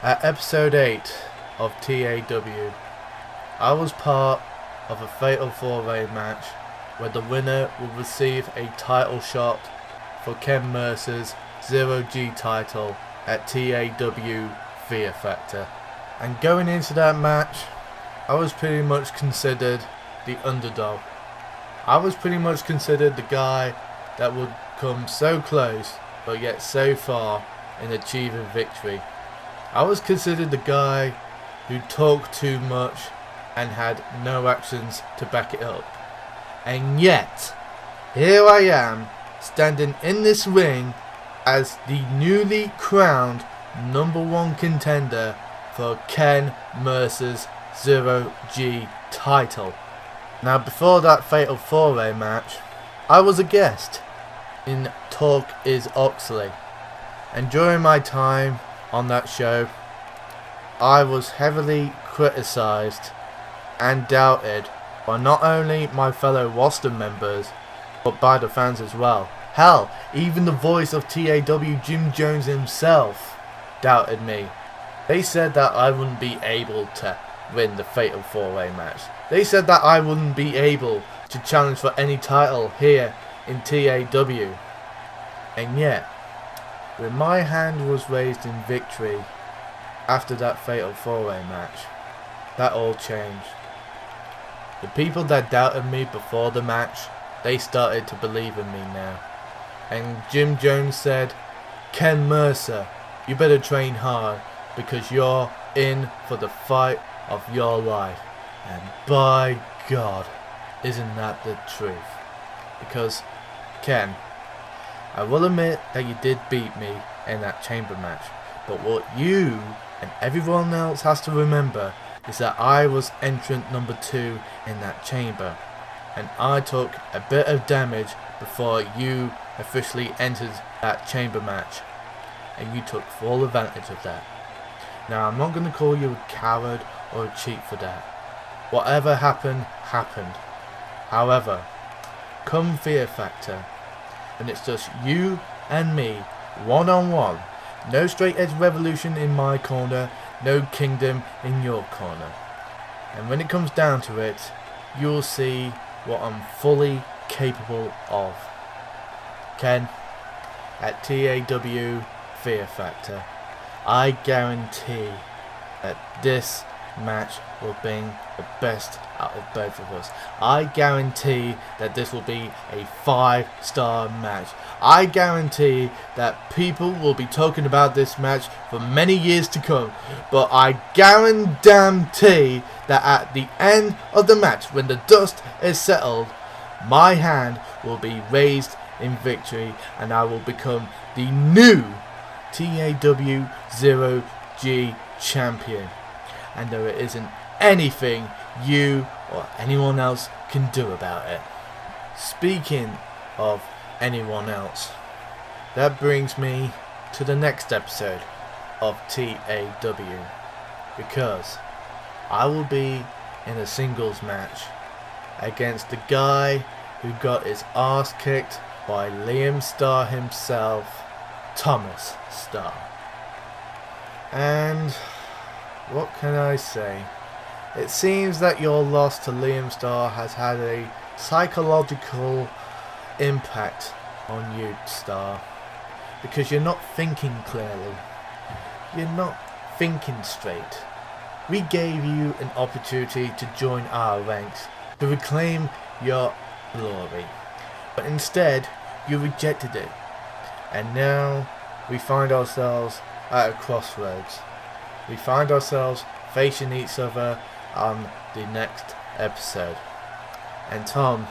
At episode 8 of TAW, I was part of a fatal 4-way match where the winner will receive a title shot for Ken Mercer's Zero-G title at TAW Fear Factor. And going into that match, I was pretty much considered the underdog. I was pretty much considered the guy that would come so close but yet so far in achieving victory. I was considered the guy who talked too much and had no actions to back it up. And yet, here I am, standing in this ring as the newly crowned #1 contender for Ken Mercer's Zero-G title. Now, before that fatal 4-way match, I was a guest in Talk is Oxley, and during my time on that show, I was heavily criticised and doubted by not only my fellow roster members, but by the fans as well. Hell, even the voice of TAW, Jim Jones himself, doubted me. They said that I wouldn't be able to win the fatal 4-way match. They said that I wouldn't be able to challenge for any title here in TAW. And yet, when my hand was raised in victory after that fatal 4-way match, that all changed. The people that doubted me before the match, they started to believe in me now. And Jim Jones said, "Ken Mercer, you better train hard because you're in for the fight of your life." And by God, isn't that the truth? Because, Ken, I will admit that you did beat me in that chamber match, but what you and everyone else has to remember is that I was entrant #2 in that chamber, and I took a bit of damage before you officially entered that chamber match, and you took full advantage of that. Now, I'm not going to call you a coward or a cheat for that. Whatever happened, happened. However, come Fear Factor, and it's just you and me, one-on-one. No straight edge revolution in my corner, no kingdom in your corner. And when it comes down to it, you'll see what I'm fully capable of. Ken, at TAW Fear Factor, I guarantee that this match will bring the best out of both of us. I guarantee that this will be a 5-star match. I guarantee that people will be talking about this match for many years to come. But I guarantee that at the end of the match, when the dust is settled, my hand will be raised in victory and I will become the new TAW Zero-G champion. And there isn't anything you or anyone else can do about it. Speaking of anyone else, that brings me to the next episode of TAW, because I will be in a singles match against the guy who got his ass kicked by Liam Starr himself, Thomas Starr. And what can I say? It seems that your loss to Liam Starr has had a psychological impact on you, Starr, because you're not thinking clearly. You're not thinking straight. We gave you an opportunity to join our ranks, to reclaim your glory, but instead you rejected it. And now we find ourselves at a crossroads. We find ourselves facing each other on the next episode. And Tom,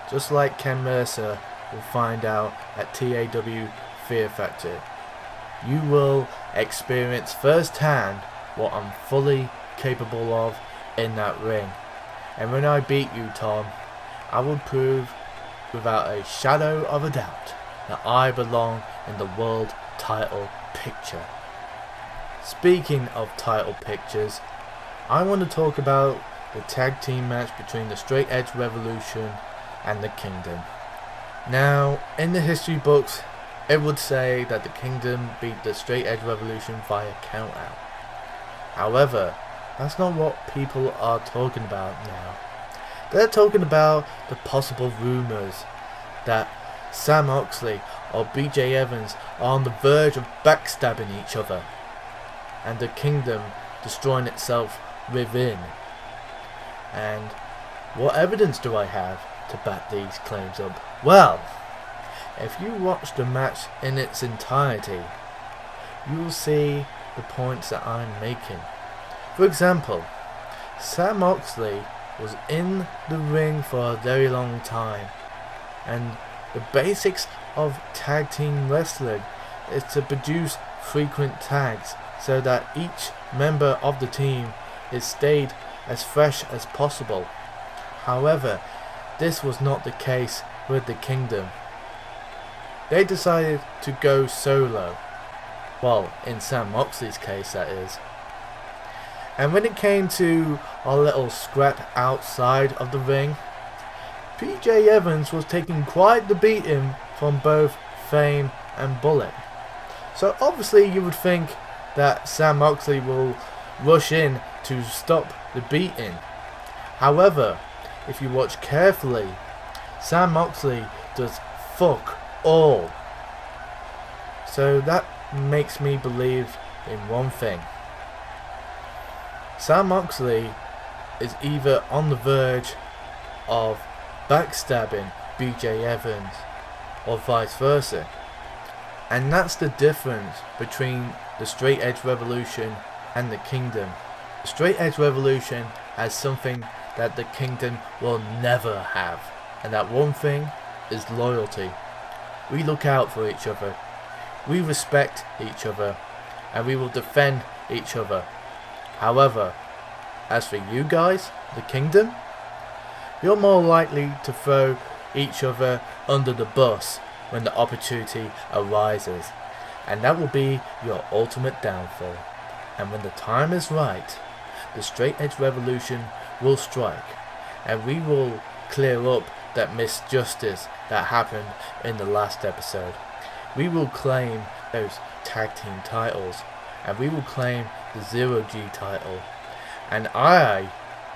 just like Ken Mercer will find out at TAW Fear Factor, you will experience firsthand what I'm fully capable of in that ring. And when I beat you, Tom, I will prove without a shadow of a doubt that I belong in the world title picture. Speaking of title pictures, I want to talk about the tag team match between the Straight Edge Revolution and the Kingdom. Now, in the history books, it would say that the Kingdom beat the Straight Edge Revolution via countout. However, that's not what people are talking about now. They're talking about the possible rumours that Sam Oxley or BJ Evans are on the verge of backstabbing each other, and the kingdom destroying itself within. And what evidence do I have to back these claims up? Well, if you watch the match in its entirety, you will see the points that I'm making. For example, Sam Oxley was in the ring for a very long time, and the basics of tag team wrestling is to produce frequent tags so that each member of the team is stayed as fresh as possible. However, this was not the case with the Kingdom. They decided to go solo. Well, in Sam Moxley's case, that is. And when it came to a little scrap outside of the ring, PJ Evans was taking quite the beating from both Fame and Bullet. So obviously you would think that Sam Moxley will rush in to stop the beating. However, if you watch carefully, Sam Moxley does fuck all. So that makes me believe in one thing. Sam Moxley is either on the verge of backstabbing BJ Evans or vice versa. And that's the difference between the Straight Edge Revolution and the Kingdom. The Straight Edge Revolution has something that the Kingdom will never have, and that one thing is loyalty. We look out for each other, we respect each other, and we will defend each other. However, as for you guys, the Kingdom, you're more likely to throw each other under the bus when the opportunity arises, and that will be your ultimate downfall. And when the time is right, the Straight Edge Revolution will strike, and we will clear up that misjustice that happened in the last episode. We will claim those tag team titles, and we will claim the Zero-G title. And I,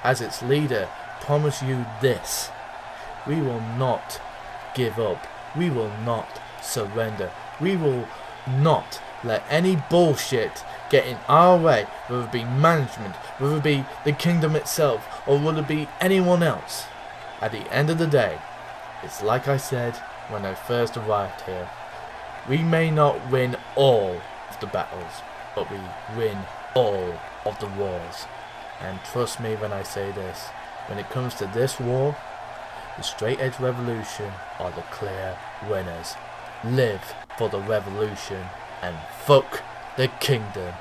as its leader, promise you this: we will not give up. We will not surrender. We will not let any bullshit get in our way, whether it be management, whether it be the Kingdom itself, or whether it be anyone else. At the end of the day, it's like I said when I first arrived here. We may not win all of the battles, but we win all of the wars. And trust me when I say this, when it comes to this war, the Straight Edge Revolution are the clear winners. Live for the revolution and fuck the Kingdom.